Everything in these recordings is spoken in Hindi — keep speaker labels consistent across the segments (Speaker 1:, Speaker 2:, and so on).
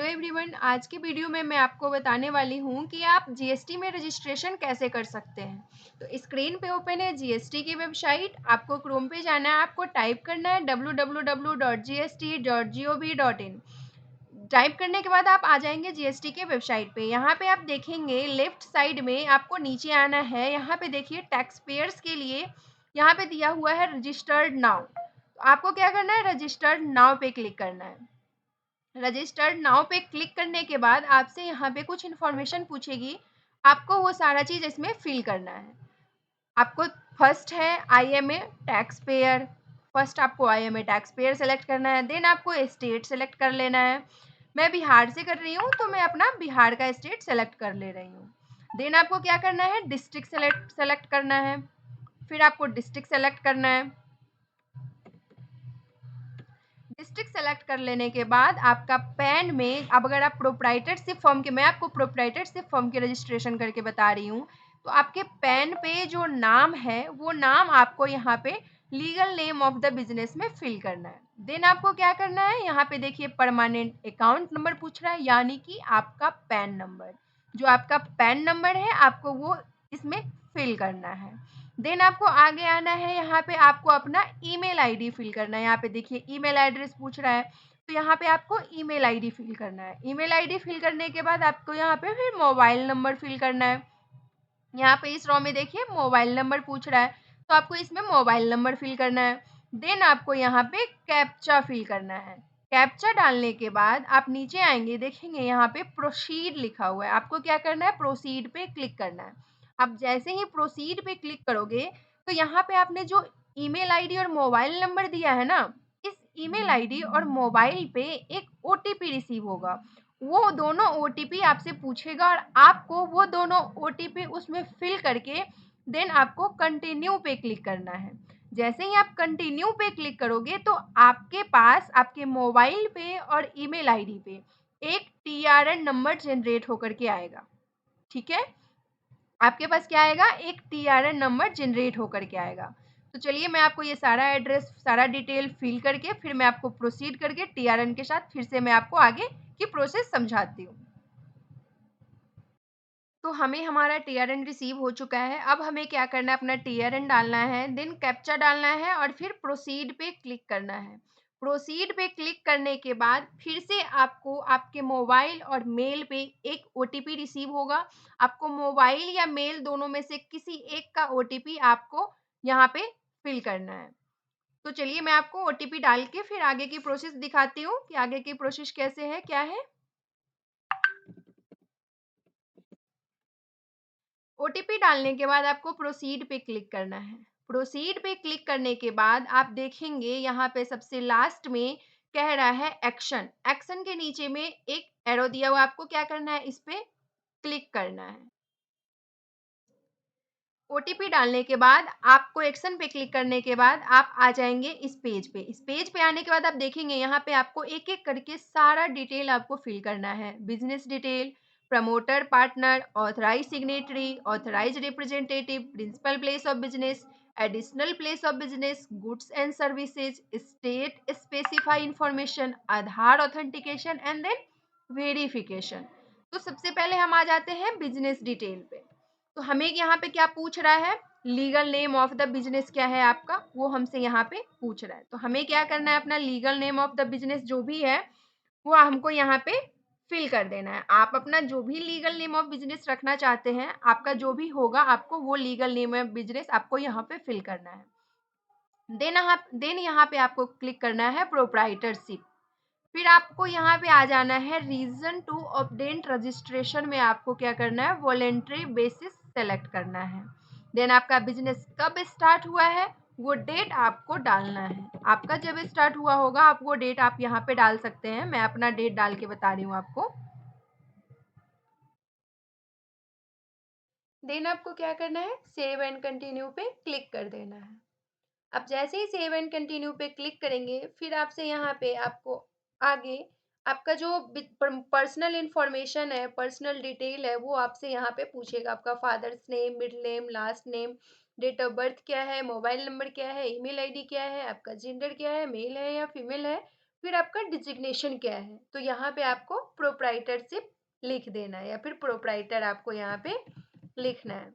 Speaker 1: एवरीवन, आज की वीडियो में मैं आपको बताने वाली हूँ कि आप जीएसटी में रजिस्ट्रेशन कैसे कर सकते हैं। तो स्क्रीन पे ओपन है जीएसटी की वेबसाइट। आपको क्रोम पे जाना है, आपको टाइप करना है www.gst.gov.in। टाइप करने के बाद आप आ जाएंगे जीएसटी के वेबसाइट पे। यहाँ पे आप देखेंगे लेफ्ट साइड में आपको नीचे आना है। यहाँ पे देखिए टैक्स पेयर्स के लिए यहाँ पे दिया हुआ है रजिस्टर्ड नाउ। तो आपको क्या करना है, रजिस्टर्ड नाउ पे क्लिक करना है। रजिस्टर्ड नाउ पे क्लिक करने के बाद आपसे यहाँ पे कुछ इन्फॉर्मेशन पूछेगी, आपको वो सारा चीज़ इसमें फिल करना है। आपको फर्स्ट है आईएमए टैक्स पेयर। फर्स्ट आपको आईएमए टैक्स पेयर सेलेक्ट करना है। देन आपको स्टेट सेलेक्ट कर लेना है। मैं बिहार से कर रही हूँ तो मैं अपना बिहार का स्टेट सेलेक्ट कर ले रही हूँ। देन आपको क्या करना है, डिस्ट्रिक्ट सेलेक्ट करना है। फिर आपको डिस्ट्रिक्ट सेलेक्ट करना है। डिस्ट्रिक्ट सेलेक्ट कर लेने के बाद आपका पैन में, अब अगर आप प्रोप्राइटरशिप फॉर्म के, मैं आपको प्रोप्राइटरशिप फॉर्म के रजिस्ट्रेशन करके बता रही हूँ, तो आपके पैन पे जो नाम है वो नाम आपको यहाँ पे legal name of the business में फिल करना है। देन आपको क्या करना है, यहाँ पे देखिए परमानेंट अकाउंट नंबर पूछ रहा है, यानी कि आपका पैन नंबर, जो आपका पैन नंबर है आपको वो इसमें फिल करना है। देन आपको आगे आना है। यहाँ पे आपको अपना ईमेल आईडी फिल करना है। यहाँ पे देखिए ईमेल एड्रेस पूछ रहा है, तो यहाँ पे आपको ईमेल आईडी फिल करना है। ईमेल आईडी फिल करने के बाद आपको यहाँ पे फिर मोबाइल नंबर फिल करना है। यहाँ पे इस रो में देखिए मोबाइल नंबर पूछ रहा है, तो आपको इसमें मोबाइल नंबर फिल करना है। देन आपको यहाँ पे कैप्चा फिल करना है। कैप्चा डालने के बाद आप नीचे आएंगे, देखेंगे यहाँ पे प्रोसीड लिखा हुआ है। आपको क्या करना है, प्रोसीड पे क्लिक करना है। अब जैसे ही प्रोसीड पे क्लिक करोगे तो यहाँ पे आपने जो ईमेल आईडी और मोबाइल नंबर दिया है ना, इस ईमेल आईडी और मोबाइल पे एक ओटीपी रिसीव होगा। वो दोनों ओटीपी आपसे पूछेगा और आपको वो दोनों ओटीपी उसमें फिल करके देन आपको कंटिन्यू पे क्लिक करना है। जैसे ही आप कंटिन्यू पे क्लिक करोगे तो आपके पास आपके मोबाइल पे और ईमेल आईडी पे एक टीआरएन नंबर जनरेट होकर के आएगा। ठीक है, आपके पास क्या आएगा, एक टीआरएन नंबर जनरेट होकर के आएगा। तो चलिए मैं आपको ये सारा एड्रेस, सारा डिटेल फिल करके फिर मैं आपको प्रोसीड करके टीआरएन के साथ फिर से मैं आपको आगे की प्रोसेस समझाती हूँ। तो हमें हमारा टीआरएन रिसीव हो चुका है। अब हमें क्या करना है, अपना टीआरएन डालना है, देन कैप्चा डालना है और फिर प्रोसीड पे क्लिक करना है। प्रोसीड पे क्लिक करने के बाद फिर से आपको आपके मोबाइल और मेल पे एक ओटीपी रिसीव होगा। आपको मोबाइल या मेल दोनों में से किसी एक का ओटीपी आपको यहाँ पे फिल करना है। तो चलिए मैं आपको ओटीपी डाल के फिर आगे की प्रोसेस दिखाती हूँ कि आगे की प्रोसेस कैसे है, क्या है। ओटीपी डालने के बाद आपको प्रोसीड पे क्लिक करना है। प्रोसीड पे क्लिक करने के बाद आप देखेंगे यहाँ पे सबसे लास्ट में कह रहा है एक्शन। एक्शन के नीचे में एक एरो दिया हुआ, आपको क्या करना है, इस पे क्लिक करना है। ओटीपी डालने के बाद आपको एक्शन पे क्लिक करने के बाद आप आ जाएंगे इस पेज पे। इस पेज पे आने के बाद आप देखेंगे यहाँ पे आपको एक एक करके सारा डिटेल आपको फिल करना है। Business detail, promoter, partner, authorize signatory, authorize representative, principal place of business, additional place of business, goods and services, state specify information, Aadhaar authentication and then verification. तो सबसे पहले हम आ जाते हैं बिजनेस डिटेल पे। तो हमें यहाँ पे क्या पूछ रहा है, legal name of the business क्या है आपका, वो हमसे यहाँ पे पूछ रहा है। तो हमें क्या करना है, अपना legal name of the business जो भी है वो हमको यहाँ पे फिल कर देना है। आप अपना जो भी लीगल नेम ऑफ बिजनेस रखना चाहते हैं, आपका जो भी होगा, आपको वो लीगल नेम ऑफ बिजनेस आपको यहाँ पे फिल करना है। देन यहाँ पे आपको क्लिक करना है प्रोप्राइटरशिप। फिर आपको यहाँ पे आ जाना है रीजन टू ऑब्टेन रजिस्ट्रेशन में आपको क्या करना है, वॉलेंट्री बेसिस सेलेक्ट करना है। देन आपका बिजनेस कब स्टार्ट हुआ है वो डेट आपको डालना है। आपका जब स्टार्ट हुआ होगा आप वो डेट आप यहाँ पे डाल सकते हैं। मैं अपना डेट डाल के बता रही हूँ आपको। देन आपको क्या करना है, सेव एंड कंटिन्यू पे क्लिक कर देना है। अब जैसे ही सेव एंड कंटिन्यू पे क्लिक करेंगे फिर आपसे यहाँ पे आपको आगे आपका जो पर्सनल इंफॉर्मेशन है, पर्सनल डिटेल है, वो आपसे यहाँ पे पूछेगा। आपका father's name, middle name, last name, date of birth क्या है, मोबाइल नंबर क्या है, ईमेल आईडी क्या है, आपका जेंडर क्या है, मेल है या फीमेल है, फिर आपका डिजिग्नेशन क्या है, तो यहाँ पे आपको प्रोप्राइटरशिप लिख देना है या फिर प्रोप्राइटर आपको यहाँ पे लिखना है।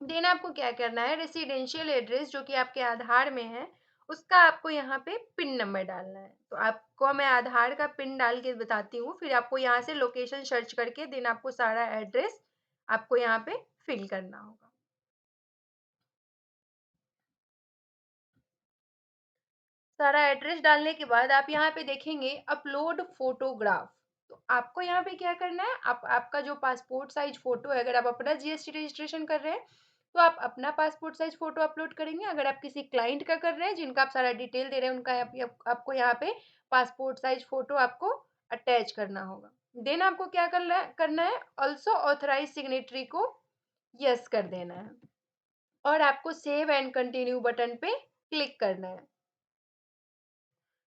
Speaker 1: देन आपको क्या करना है, रेसिडेंशियल एड्रेस जो कि आपके आधार में है उसका आपको यहाँ पे पिन नंबर डालना है। तो आपको मैं आधार का पिन डाल के बताती हूँ, फिर आपको यहाँ से लोकेशन सर्च करके देन आपको सारा एड्रेस आपको यहाँ पे फिल करना होगा। सारा एड्रेस डालने के बाद आप यहाँ पे देखेंगे अपलोड फोटोग्राफ। तो आपको यहाँ पे क्या करना है, आपका जो पासपोर्ट साइज फोटो है, अगर आप अपना जीएसटी रजिस्ट्रेशन कर रहे हैं तो आप अपना पासपोर्ट साइज फोटो अपलोड करेंगे। अगर आप किसी क्लाइंट का कर रहे हैं जिनका आप सारा डिटेल दे रहे हैं उनका आपको यहाँ पे पासपोर्ट साइज फोटो आपको अटैच करना होगा। देन आपको क्या करना है ऑल्सो ऑथराइज सिग्नेटरी को यस कर देना है और आपको सेव एंड कंटिन्यू बटन पे क्लिक करना है।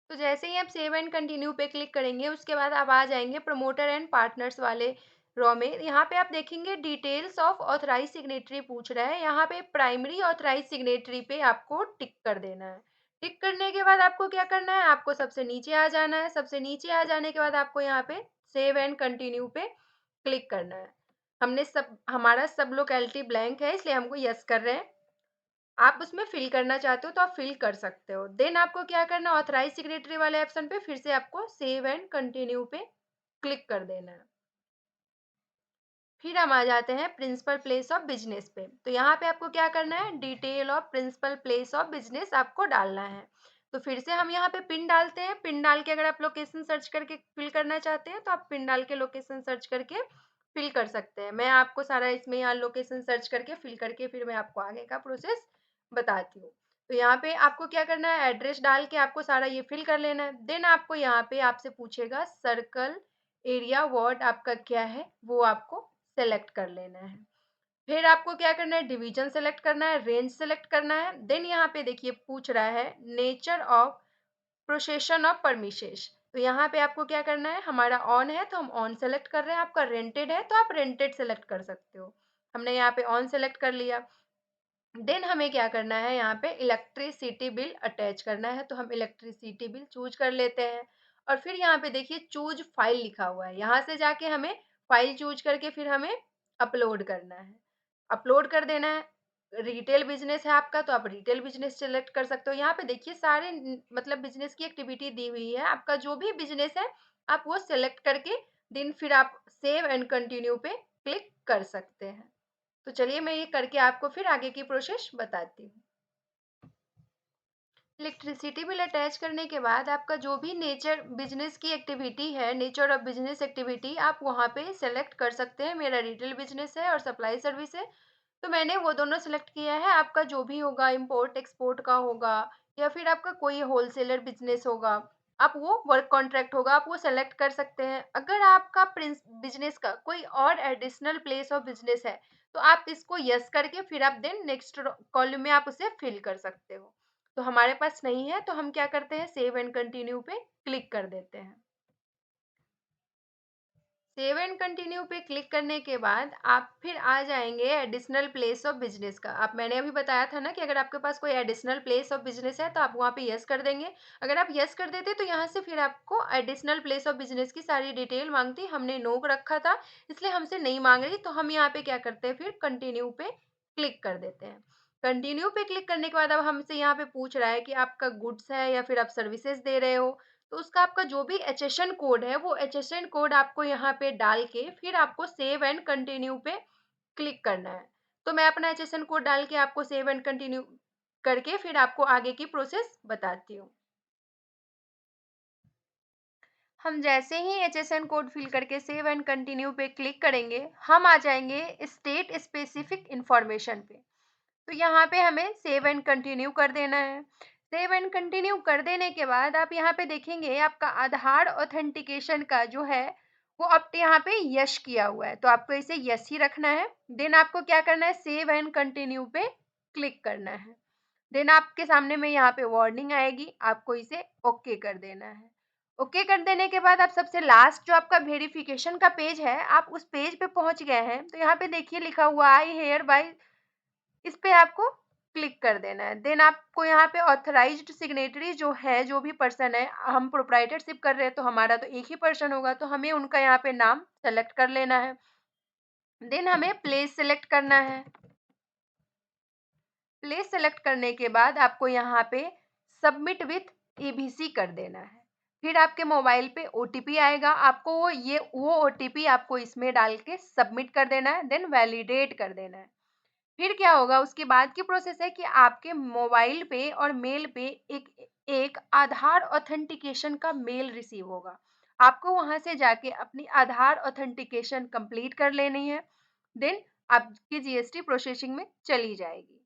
Speaker 1: तो जैसे ही आप सेव एंड कंटिन्यू पे क्लिक करेंगे उसके बाद आप आ जाएंगे प्रमोटर एंड पार्टनर्स वाले रॉ में। यहाँ पे आप देखेंगे डिटेल्स ऑफ ऑथराइज सिग्नेटरी पूछ रहा है, यहाँ पे प्राइमरी ऑथराइज सिग्नेटरी पे आपको टिक कर देना है। टिक करने के बाद आपको क्या करना है, आपको सबसे नीचे आ जाना है। सबसे नीचे आ जाने के बाद आपको यहाँ पे सेव एंड कंटिन्यू पे क्लिक करना है। हमारा सब लोकेलिटी ब्लैंक है इसलिए हमको यस कर रहे हैं। आप उसमें फिल करना चाहते हो तो आप फिल कर सकते हो। देन आपको क्या करना है, ऑथराइज सिग्नेटरी वाले ऑप्शन पे फिर से आपको सेव एंड कंटिन्यू पे क्लिक कर देना है। फिर हम आ जाते हैं प्रिंसिपल प्लेस ऑफ बिजनेस पे। तो यहाँ पे आपको क्या करना है, detail of principal place of business आपको डालना है। तो फिर से हम यहाँ पे पिन डालते हैं। पिन डाल के अगर आप लोकेशन सर्च करके फिल करना चाहते हैं तो आप पिन डाल के लोकेशन सर्च करके फिल कर सकते हैं। मैं आपको सारा इसमें यहाँ लोकेशन सर्च करके फिल करके फिर मैं आपको आगे का प्रोसेस बताती हूँ। तो यहाँ पे आपको क्या करना है, एड्रेस डाल के आपको सारा ये फिल कर लेना है। देन आपको यहाँ पे आपसे पूछेगा सर्कल एरिया वार्ड आपका क्या है वो आपको सेलेक्ट कर लेना है। फिर आपको क्या करना है, डिवीजन सेलेक्ट करना है, रेंज सेलेक्ट करना है। देन यहाँ पे देखिए पूछ रहा है नेचर ऑफ प्रोसेशन ऑफ परमिशेस। तो यहाँ पे आपको क्या करना है, हमारा ऑन है तो हम ऑन सेलेक्ट कर रहे हैं, आपका रेंटेड है तो आप रेंटेड सेलेक्ट कर सकते हो। हमने यहाँ पे ऑन सेलेक्ट कर लिया। देन हमें क्या करना है, यहाँ पे इलेक्ट्रिसिटी बिल अटैच करना है तो हम इलेक्ट्रिसिटी बिल चूज कर लेते हैं। और फिर यहाँ पे देखिए चूज फाइल लिखा हुआ है, यहाँ से जाके हमें फाइल चूज करके फिर हमें अपलोड करना है, अपलोड कर देना है। रिटेल बिजनेस है आपका तो आप रिटेल बिजनेस सेलेक्ट कर सकते हो। यहाँ पे देखिए सारे मतलब बिजनेस की एक्टिविटी दी हुई है, आपका जो भी बिजनेस है आप वो सेलेक्ट करके देन फिर आप सेव एंड कंटिन्यू पे क्लिक कर सकते हैं। तो चलिए मैं ये करके आपको फिर आगे की प्रोसेस बताती हूँ। इलेक्ट्रिसिटी बिल अटैच करने के बाद आपका जो भी नेचर बिजनेस की एक्टिविटी है, नेचर ऑफ बिजनेस एक्टिविटी आप वहाँ पे सेलेक्ट कर सकते हैं। मेरा रिटेल बिजनेस है और सप्लाई सर्विस है तो मैंने वो दोनों सेलेक्ट किया है। आपका जो भी होगा इंपोर्ट एक्सपोर्ट का होगा या फिर आपका कोई होलसेलर बिजनेस होगा, आप वो वर्क कॉन्ट्रैक्ट होगा आप वो सेलेक्ट कर सकते हैं। अगर आपका बिजनेस का कोई और एडिशनल प्लेस ऑफ बिजनेस है तो आप इसको यस करके फिर आप देन नेक्स्ट कॉलम में आप उसे फिल कर सकते हो। तो हमारे पास नहीं है तो हम क्या करते हैं, सेव एंड कंटिन्यू पे क्लिक कर देते हैं। सेव एंड कंटिन्यू पे क्लिक करने के बाद आप फिर आ जाएंगे एडिशनल प्लेस ऑफ बिजनेस का। आप मैंने अभी बताया था ना कि अगर आपके पास कोई एडिशनल प्लेस ऑफ बिजनेस है तो आप वहाँ पे यस कर देंगे। अगर आप यस कर देते तो यहाँ से फिर आपको एडिशनल प्लेस ऑफ बिजनेस की सारी डिटेल मांगती, हमने नो रखा था इसलिए हमसे नहीं मांग रही। तो हम यहाँ पे क्या करते हैं, फिर कंटिन्यू पे क्लिक कर देते हैं। कंटिन्यू पे क्लिक करने के बाद अब हमसे यहाँ पे पूछ रहा है कि आपका गुड्स है या फिर आप सर्विसेज दे रहे हो। तो उसका आपका जो भी एचएसएन कोड है वो एचएसएन कोड आपको यहाँ पे डाल के फिर आपको सेव एंड कंटिन्यू पे क्लिक करना है। तो मैं अपना एचएसएन कोड डाल के आपको सेव एंड कंटिन्यू करके फिर आपको आगे की प्रोसेस बताती हूँ। हम जैसे ही एचएसएन कोड फिल करके सेव एंड कंटिन्यू पे क्लिक करेंगे हम आ जाएंगे स्टेट स्पेसिफिक इंफॉर्मेशन पे। तो यहाँ पे हमें सेव एंड कंटिन्यू कर देना है। सेव एंड कंटिन्यू कर देने के बाद आप यहाँ पे देखेंगे आपका आधार ऑथेंटिकेशन का जो है वो अब यहाँ पे यस किया हुआ है तो आपको इसे यस ही रखना है। देन आपको क्या करना है, सेव एंड कंटिन्यू पे क्लिक करना है। देन आपके सामने में यहाँ पे वार्निंग आएगी, आपको इसे ओके कर देना है। ओके कर देने के बाद आप सबसे लास्ट जो आपका वेरिफिकेशन का पेज है आप उस पेज पे पहुंच गए हैं। तो यहाँ पे देखिए लिखा हुआ आई हेयर बाय, इस पे आपको क्लिक कर देना है। देन आपको यहाँ पे ऑथराइज्ड सिग्नेटरी जो है, जो भी पर्सन है, हम प्रोप्राइटरशिप कर रहे हैं तो हमारा तो एक ही पर्सन होगा, तो हमें उनका यहाँ पे नाम सेलेक्ट कर लेना है। देन हमें प्लेस सेलेक्ट करना है। प्लेस सेलेक्ट करने के बाद आपको यहाँ पे सबमिट विथ एबीसी कर देना है। फिर आपके मोबाइल पे ओटीपी आएगा, आपको वो ओटीपी आपको इसमें डाल के सबमिट कर देना है, देन वैलिडेट कर देना है। फिर क्या होगा, उसके बाद की प्रोसेस है कि आपके मोबाइल पे और मेल पे एक एक आधार ऑथेंटिकेशन का मेल रिसीव होगा। आपको वहां से जाके अपनी आधार ऑथेंटिकेशन कंप्लीट कर लेनी है। देन आपकी जीएसटी प्रोसेसिंग में चली जाएगी।